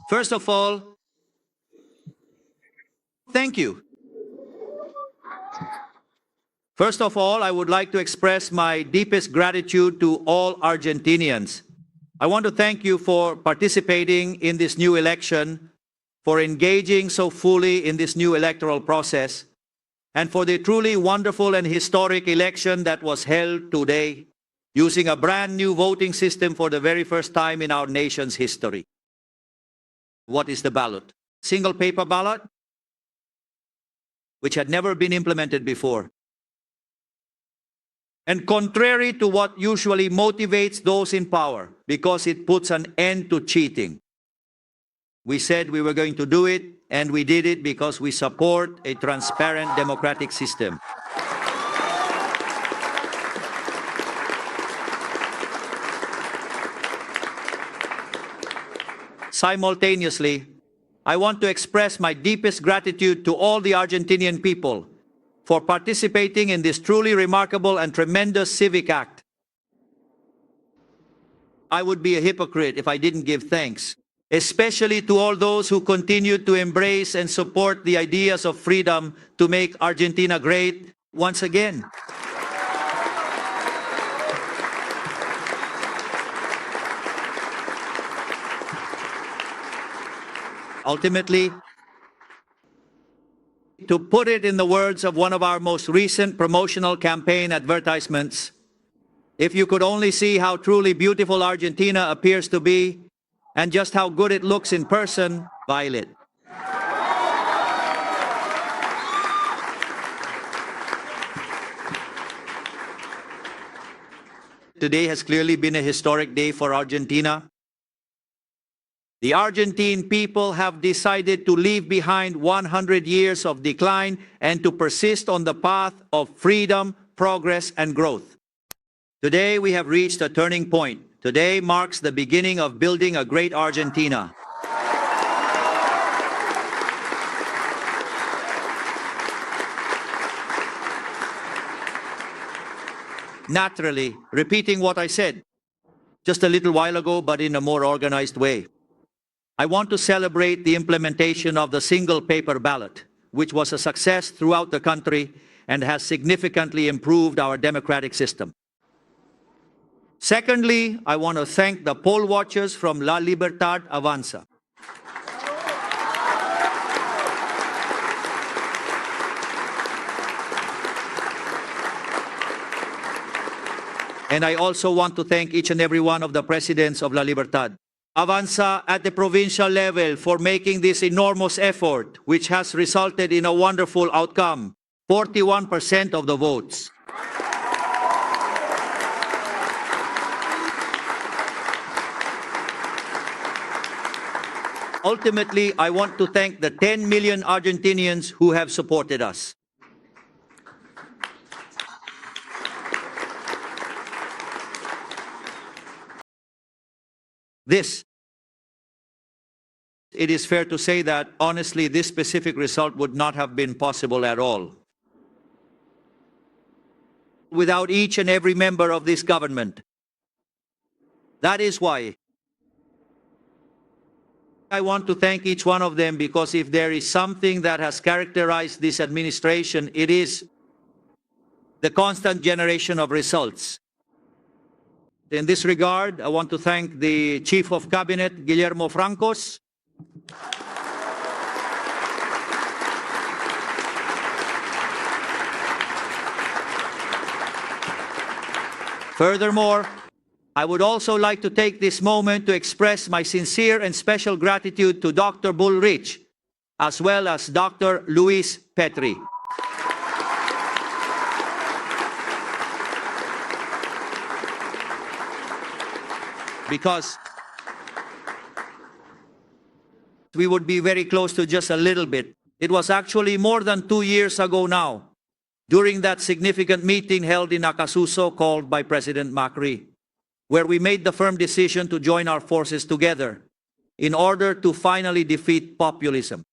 First of all, thank you. First of all, I would like to express my deepest gratitude to all Argentinians. I want to thank you for participating in this new election, for engaging so fully in this new electoral process, and for the truly wonderful and historic election that was held today, using a brand new voting system for the very first time in our nation's history. What is the ballot? Single paper ballot, which had never been implemented before. And contrary to what usually motivates those in power, because it puts an end to cheating. We said we were going to do it, and we did it because we support a transparent democratic system. Simultaneously, I want to express my deepest gratitude to all the Argentinian people for participating in this truly remarkable and tremendous civic act. I would be a hypocrite if I didn't give thanks, especially to all those who continue to embrace and support the ideas of freedom to make Argentina great once again. Ultimately, to put it in the words of one of our most recent promotional campaign advertisements, if you could only see how truly beautiful Argentina appears to be, and just how good it looks in person, Violet. Today has clearly been a historic day for Argentina. The Argentine people have decided to leave behind 100 years of decline and to persist on the path of freedom, progress, and growth. Today we have reached a turning point. Today marks the beginning of building a great Argentina. Naturally, repeating what I said just a little while ago, but in a more organized way. I want to celebrate the implementation of the single paper ballot, which was a success throughout the country and has significantly improved our democratic system. Secondly, I want to thank the poll watchers from La Libertad Avanza. And I also want to thank each and every one of the presidents of La Libertad Avanza at the provincial level for making this enormous effort, which has resulted in a wonderful outcome, 41% of the votes. Ultimately, I want to thank the 10 million Argentinians who have supported us. It is fair to say that, honestly, this specific result would not have been possible at all without each and every member of this government. That is why I want to thank each one of them, because if there is something that has characterized this administration, it is the constant generation of results. In this regard, I want to thank the Chief of Cabinet, Guillermo Francos, Furthermore, I would also like to take this moment to express my sincere and special gratitude to Dr. Bullrich, as well as Dr. Luis Petri. Because we would be very close to just a little bit. It was actually more than 2 years ago now, during that significant meeting held in Acasuso called by President Macri, where we made the firm decision to join our forces together in order to finally defeat populism.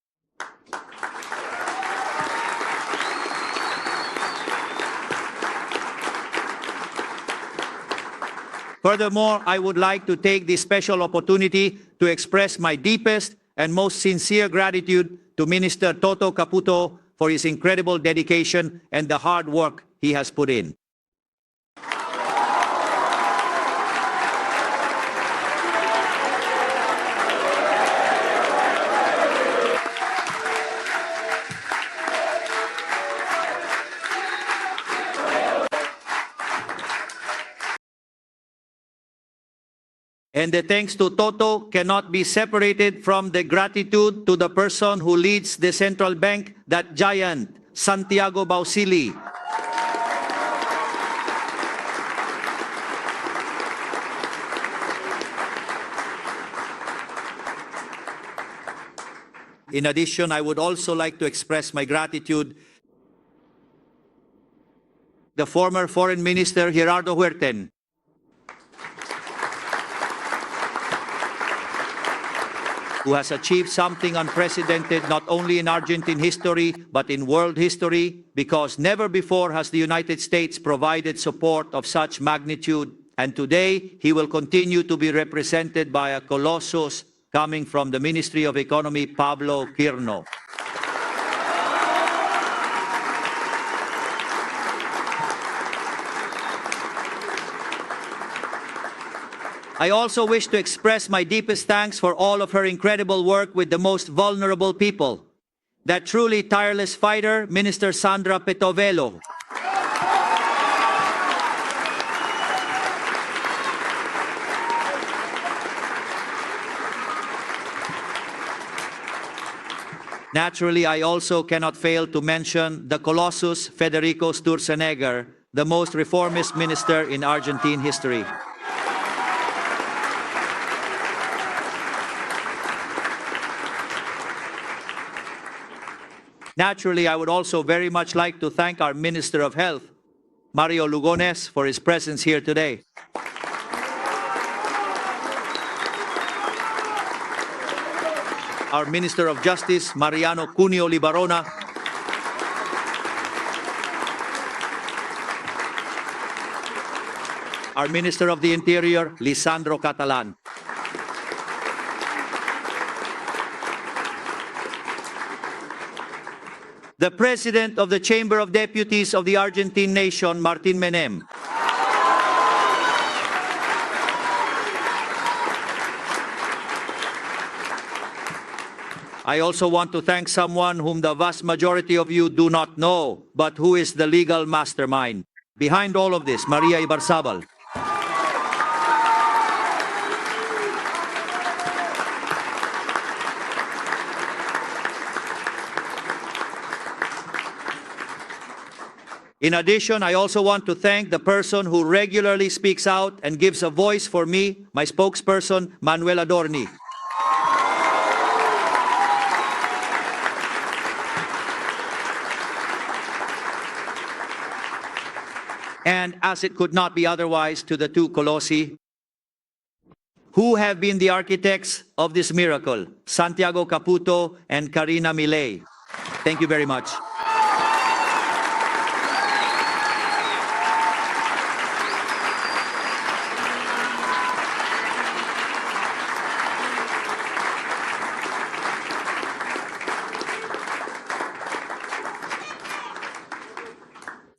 Furthermore, I would like to take this special opportunity to express my deepest and most sincere gratitude to Minister Toto Caputo for his incredible dedication and the hard work he has put in. And the thanks to Toto cannot be separated from the gratitude to the person who leads the central bank, that giant, Santiago Bausili. In addition, I would also like to express my gratitude to the former Foreign Minister Gerardo Huerten, who has achieved something unprecedented not only in Argentine history but in world history, because never before has the United States provided support of such magnitude, and today he will continue to be represented by a colossus coming from the Ministry of Economy, Pablo Quirno. I also wish to express my deepest thanks for all of her incredible work with the most vulnerable people. That truly tireless fighter, Minister Sandra Petovelo. Naturally, I also cannot fail to mention the Colossus Federico Sturzenegger, the most reformist minister in Argentine history. Naturally, I would also very much like to thank our Minister of Health, Mario Lugones, for his presence here today. Our Minister of Justice, Mariano Cunio Libarona. Our Minister of the Interior, Lisandro Catalan. The President of the Chamber of Deputies of the Argentine nation, Martin Menem. I also want to thank someone whom the vast majority of you do not know, but who is the legal mastermind behind all of this, Maria Ibarzabal. In addition, I also want to thank the person who regularly speaks out and gives a voice for me, my spokesperson, Manuel Adorni. And as it could not be otherwise, to the two Colossi, who have been the architects of this miracle, Santiago Caputo and Karina Milei. Thank you very much.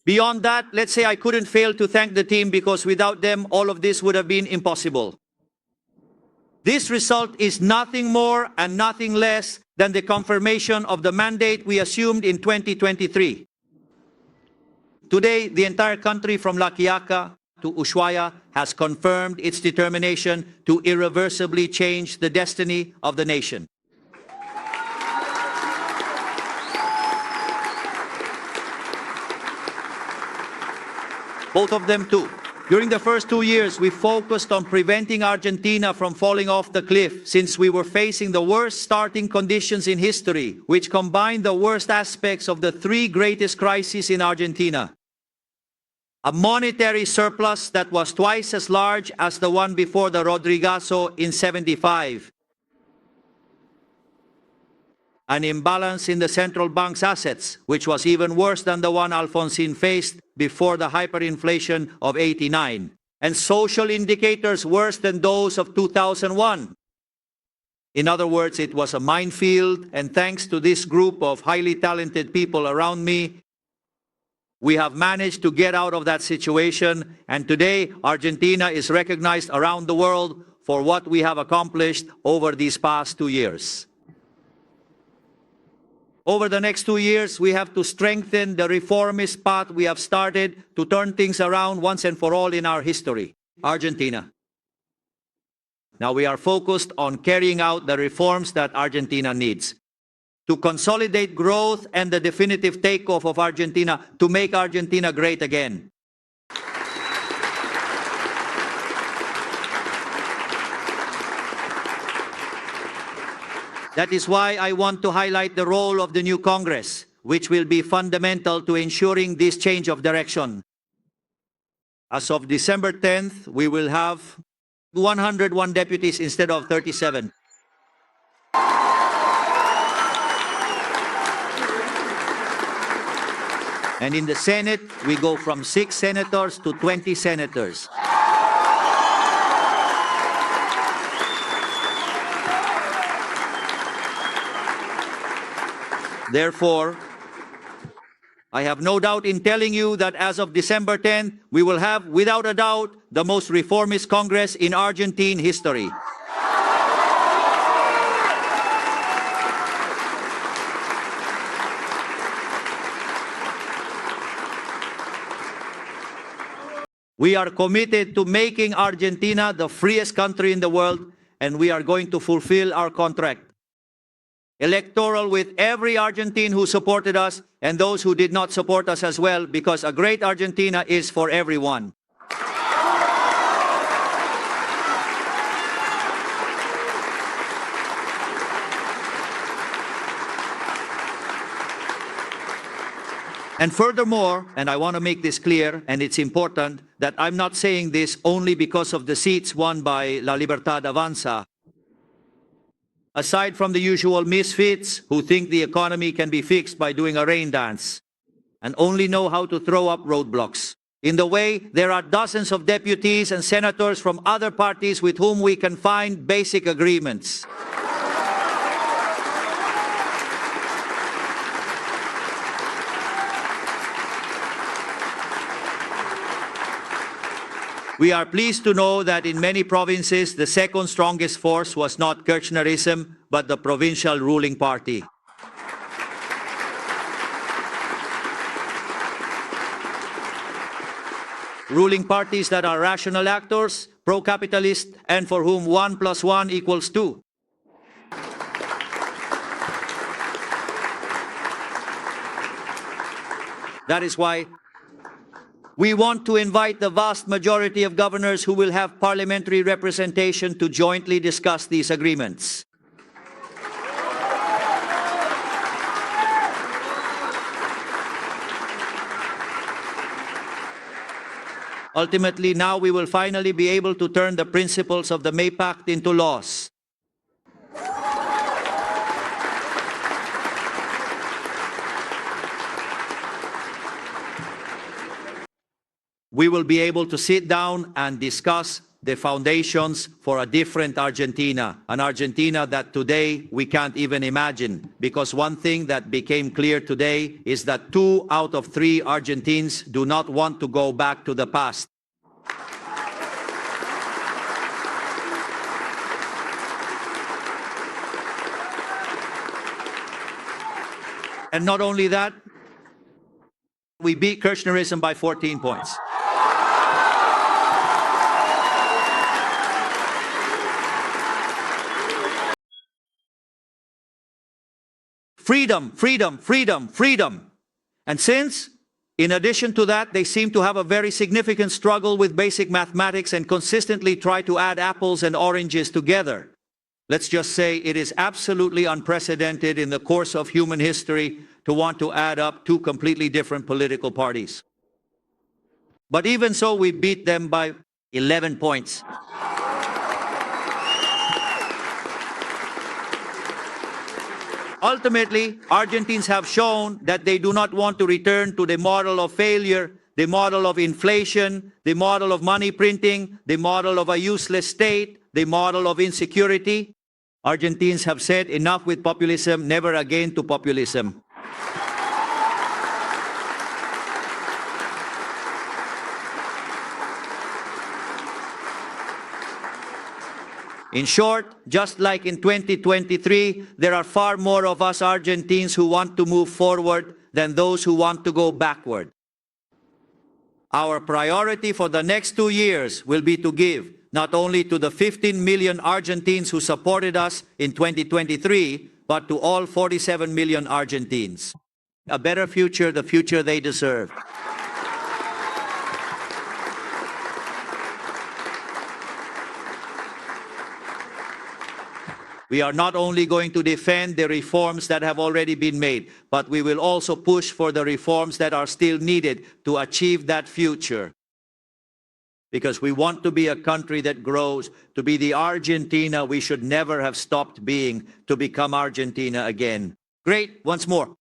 Beyond that, let's say I couldn't fail to thank the team, because without them, all of this would have been impossible. This result is nothing more and nothing less than the confirmation of the mandate we assumed in 2023. Today, the entire country from La Quiaca to Ushuaia has confirmed its determination to irreversibly change the destiny of the nation. Both of them too. During the first 2 years, we focused on preventing Argentina from falling off the cliff, since we were facing the worst starting conditions in history, which combined the worst aspects of the three greatest crises in Argentina. A monetary surplus that was twice as large as the one before the Rodrigazo in '75. An imbalance in the central bank's assets, which was even worse than the one Alfonsín faced before the hyperinflation of '89, and social indicators worse than those of 2001. In other words, it was a minefield, and thanks to this group of highly talented people around me, we have managed to get out of that situation, and today Argentina is recognized around the world for what we have accomplished over these past 2 years. Over the next 2 years, we have to strengthen the reformist path we have started to turn things around once and for all in our history. Argentina. Now we are focused on carrying out the reforms that Argentina needs to consolidate growth and the definitive takeoff of Argentina to make Argentina great again. That is why I want to highlight the role of the new Congress, which will be fundamental to ensuring this change of direction. As of December 10th, we will have 101 deputies instead of 37. And in the Senate, we go from 6 senators to 20 senators. Therefore, I have no doubt in telling you that as of December 10th, we will have, without a doubt, the most reformist Congress in Argentine history. We are committed to making Argentina the freest country in the world, and we are going to fulfill our contract. Electoral with every Argentine who supported us and those who did not support us as well, because a great Argentina is for everyone. And furthermore, and I want to make this clear, and it's important, that I'm not saying this only because of the seats won by La Libertad Avanza. Aside from the usual misfits who think the economy can be fixed by doing a rain dance and only know how to throw up roadblocks. In the way, there are dozens of deputies and senators from other parties with whom we can find basic agreements. We are pleased to know that in many provinces, the second strongest force was not Kirchnerism, but the provincial ruling party. Ruling parties that are rational actors, pro-capitalist, and for whom 1 + 1 = 2. That is why we want to invite the vast majority of governors who will have parliamentary representation to jointly discuss these agreements. Ultimately, now we will finally be able to turn the principles of the May Pact into laws. We will be able to sit down and discuss the foundations for a different Argentina, an Argentina that today we can't even imagine. Because one thing that became clear today is that 2 out of 3 Argentines do not want to go back to the past. And not only that, we beat Kirchnerism by 14 points. Freedom, freedom, freedom, freedom. And since, in addition to that, they seem to have a very significant struggle with basic mathematics and consistently try to add apples and oranges together, let's just say it is absolutely unprecedented in the course of human history to want to add up 2 completely different political parties. But even so, we beat them by 11 points. Ultimately, Argentines have shown that they do not want to return to the model of failure, the model of inflation, the model of money printing, the model of a useless state, the model of insecurity. Argentines have said enough with populism, never again to populism. In short, just like in 2023, there are far more of us Argentines who want to move forward than those who want to go backward. Our priority for the next 2 years will be to give not only to the 15 million Argentines who supported us in 2023, but to all 47 million Argentines. A better future, the future they deserve. We are not only going to defend the reforms that have already been made, but we will also push for the reforms that are still needed to achieve that future. Because we want to be a country that grows, to be the Argentina we should never have stopped being, to become Argentina again. Great, once more.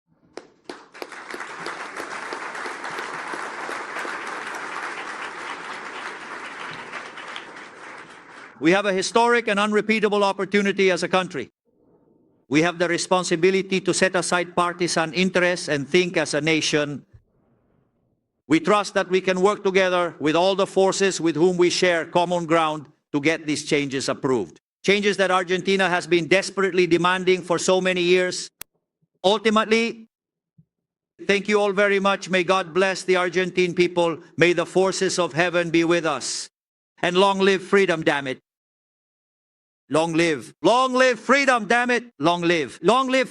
We have a historic and unrepeatable opportunity as a country. We have the responsibility to set aside partisan interests and think as a nation. We trust that we can work together with all the forces with whom we share common ground to get these changes approved. Changes that Argentina has been desperately demanding for so many years. Ultimately, thank you all very much. May God bless the Argentine people. May the forces of heaven be with us. And long live freedom, damn it. Long live freedom, damn it. Long live freedom.